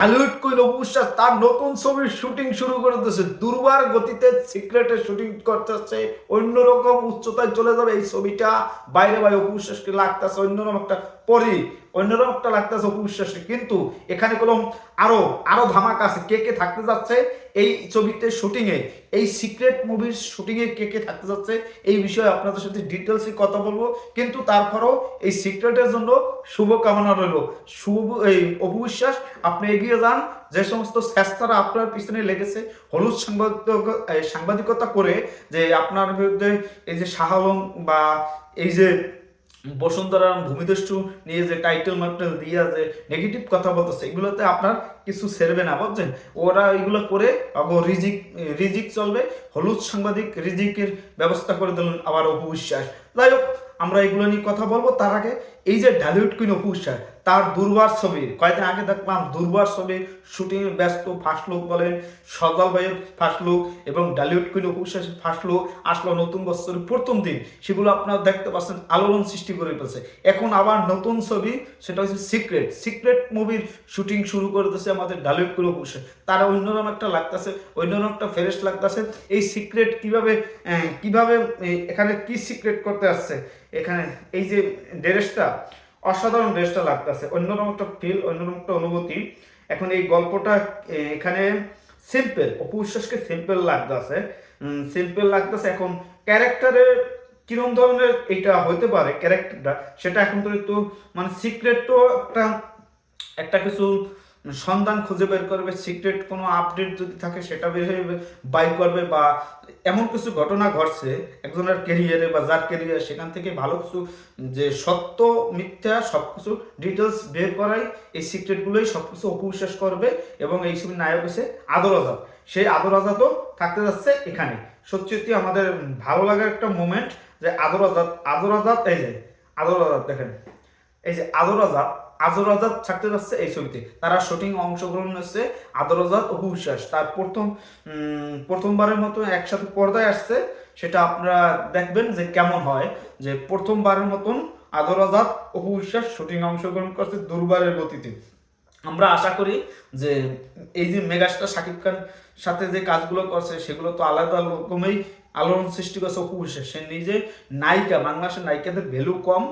Hollywood queen Apu Biswas তার নতুন ছবির শুটিং শুরু করে দিয়েছে। দুর্বার গতিতে সিক্রেটের শুটিং করতেছে, অন্যরকম উচ্চতায় চলে যাবে এই ছবিটা। বাইরে বাইরে অপু বিশ্বাসকে লাগতেছে অন্যরকম একটা পরি, অন্যরকম একটা লাগতেছে অপু বিশ্বাসকে। কিন্তু এখানে কোনো আরো আরো ধামাকা আছে। কে কে থাকতে যাচ্ছে এই ছবিতে শুটিং এ, এই সিক্রেট মুভির শুটিং এ কে কে থাকতে যাচ্ছে এই বিষয়ে আপনাদের সাথে ডিটেলসে কথা বলবো। কিন্তু তারপরেও এই সিক্রেটের জন্য শুভকামনা রইল। শুভ এই অপু বিশ্বাস আপনি এগিয়ে যান। যে সমস্ত স্যাস্তারা আপনার পিছনে লেগেছে হলুদ সাংবাদিকতা করে, যে আপনার বিরুদ্ধে এই যে শাহ আলম বা এই যে বসুন্ধরা ভূমিদস্যু নিয়ে যে টাইটেল মার্টেল দিয়ে যে নেগেটিভ কথা বলতেছে, এগুলোতে আপনার কিছু সেরবে না, বুঝছেন? ওরা এগুলো করে রিজিক রিজিক চলবে। হলুদ সাংবাদিক রিজিকের ব্যবস্থা করে দিলেন আবার অপু বিশ্বাস। যাই হোক, আমরা এগুলো নিয়ে কথা বলবো। তার আগে এই যে ঢালিউড কুইন অপু বিশ্বাস, তার দুর্বার ছবি কয়েকদিন আগে দেখলাম, দুর্বার ছবির শুটিং এ ব্যস্ত। ফার্স্ট লুক বলেন, সজল ভাইয়ের ফার্স্ট লুক এবং ঢালিউড কুইন অপু বিশ্বাসের ফার্স্ট লুক আসলো নতুন বছরের প্রথম দিন। সেগুলো আপনারা দেখতে পাচ্ছেন, আলোড়ন সৃষ্টি করে ফেলছে। এখন আবার নতুন ছবি, সেটা হচ্ছে সিক্রেট। সিক্রেট মুভির শুটিং শুরু করে দিয়েছে আমাদের ঢালিউড কুইন অপু বিশ্বাস। তারা অন্যরকম একটা লাগতেছে, অন্যরকম একটা ফ্রেশ লাগতেছে। এই সিক্রেট কিভাবে কিভাবে এখানে কি সিক্রেট করতে আসছে, এখানে এই যে ড্রেসটা, অসাধারণ ড্রেসটা লাগতেছে, অন্যরকম একটা ফিল, অন্যরকম একটা অনুভূতি। এখন এই গল্পটা এখানে সিম্পল, অপু বিশ্বাসকে সিম্পল লাগতেছে, সিম্পল লাগতেছে। এখন ক্যারেক্টারে কিরম ধরনের এটা হইতে পারে ক্যারেক্টারটা, সেটা এখন তো একটু মানে সিক্রেট তো একটা একটা কিছু সন্ধান খুঁজে বের করবে। সিক্রেট কোনো আপডেট যদি থাকে সেটা বের বাইর করবে, বা এমন কিছু ঘটনা ঘটছে একজনের ক্যারিয়ারে বা যার ক্যারিয়ার, সেখান থেকে ভালো কিছু যে সত্য মিথ্যা সব কিছু ডিটেলস বের করাই এই সিক্রেটগুলোই সব কিছু অপু বিশ্বাস করবে। এবং এই ছবির নায়ক হচ্ছে আদর আজাদ। সেই আদর আজাদও থাকতে যাচ্ছে এখানে। সত্যি সত্যি আমাদের ভালো লাগার একটা মোমেন্ট যে আদর আজাদ, আদর আজাদ এই যে আদর আজাদ দেখেন, এই যে আদর আজাদ, আদর আজাদ থাকতে যাচ্ছে এই ছবিতে। তারা শুটিং অংশগ্রহণ হচ্ছে আদর আজাদ, অপু বিশ্বাস। তার প্রথমবারের মতো একসাথে পর্দায় আসছে। সেটা আপনারা দেখবেন যে কেমন হয়, যে প্রথমবারের মতন আদর আজাদ, অপু বিশ্বাস শুটিং অংশগ্রহণ করছে দুর্বারের গতিতে। আমরা আশা করি যে এই যে মেগাস্টার শাকিব খান সাথে যে কাজগুলো করছে সেগুলো তো আলাদা রকমই আলোড়ন সৃষ্টি করছে অপু বিশ্বাস। সে নিজে নায়িকা, বাংলাদেশের নায়িকাদের ভ্যালু কম,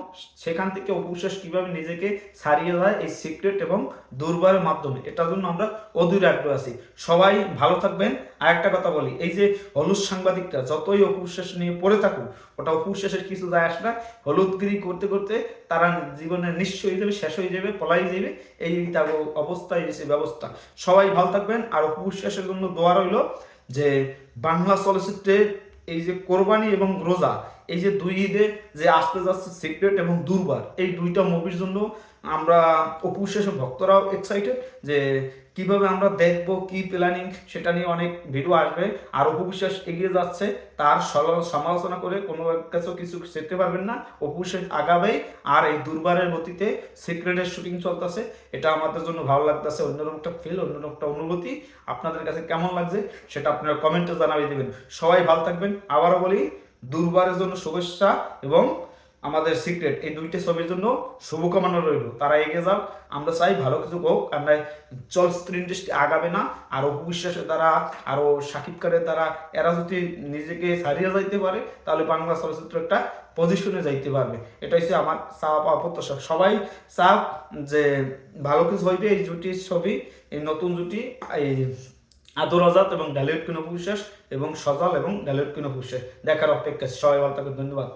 সেখান থেকে অপু বিশ্বাস কিভাবে নিজেকে ছাড়িয়ে যায় এই সিক্রেট এবং দুর্বারের মাধ্যমে, এটার জন্য আমরা অধীর আগ্রহ আছি। সবাই ভালো থাকবেন। আর একটা কথা বলি, এই যে হলুদ সাংবাদিকটা যতই অপু বিশ্বাস নিয়ে পড়ে থাকুক, ওটা অপু বিশ্বাসের কিছু যায় আসে না। হলুদগিরি করতে করতে তারা জীবনে নিঃস্ব হয়ে যাবে, শেষ হয়ে যাবে, পলাই যাবে। এই অবস্থায় এসে ব্যবস্থা। সবাই ভালো থাকবেন। আর অপু বিশ্বাসের জন্য দোয়া রইল যে বাংলা চলচ্চিত্রে এই যে কোরবানি এবং রোজা, এই যে দুই ঈদে যে আসতে যাচ্ছে সিক্রেট এবং দুর্বার, এই দুইটা মুভির জন্য আমরা অপু বিশ্বাসের ভক্তরাও এক্সাইটেড যে কিভাবে আমরা দেখবো, কি প্ল্যানিং, সেটা নিয়ে অনেক ভিডিও আসবে। আর অপু বিশ্বাস এগিয়ে যাচ্ছে, তার সমালোচনা করে কোনো কাছে কিছু শিখতে পারবেন না। অপু বিশ্বাস আগাবেই। আর এই দুর্বারের গতিতে সিক্রেটের শুটিং চলতেছে, এটা আমাদের জন্য ভালো লাগতেছে। অন্যরকম একটা ফিল, অন্যরকম একটা অনুভূতি। আপনাদের কাছে কেমন লাগছে সেটা আপনারা কমেন্টে জানাই দেবেন। সবাই ভালো থাকবেন। আবারও বলি, দুর্বারের জন্য শুভেচ্ছা এবং আমাদের সিক্রেট এই দুইটা ছবির জন্য শুভকামনা রইল। তারা এগিয়ে যাক, আমরা চাই ভালো কিছু হোক। আমরা চলচ্চিত্র ইন্ডাস্ট্রি আগাবে না, আরো অপু বিশ্বাসের দ্বারা, আরো শাকিব খানের দ্বারা এরা যদি নিজেকে ছাড়িয়ে যাইতে পারে, তাহলে বাংলা চলচ্চিত্র একটা পজিশনে যাইতে পারবে। এটা হচ্ছে আমার চাপ, প্রত্যাশা। সবাই চাপ যে ভালো কিছু হইবে এই জুটির ছবি, এই নতুন জুটি, এই আদর আজাদ এবং ঢালিউড কুইন অপু বিশ্বাস এবং সজল এবং ঢালিউড কুইন অপু বিশ্বাস দেখার অপেক্ষা। সবাই ভালো থাকবেন, ধন্যবাদ।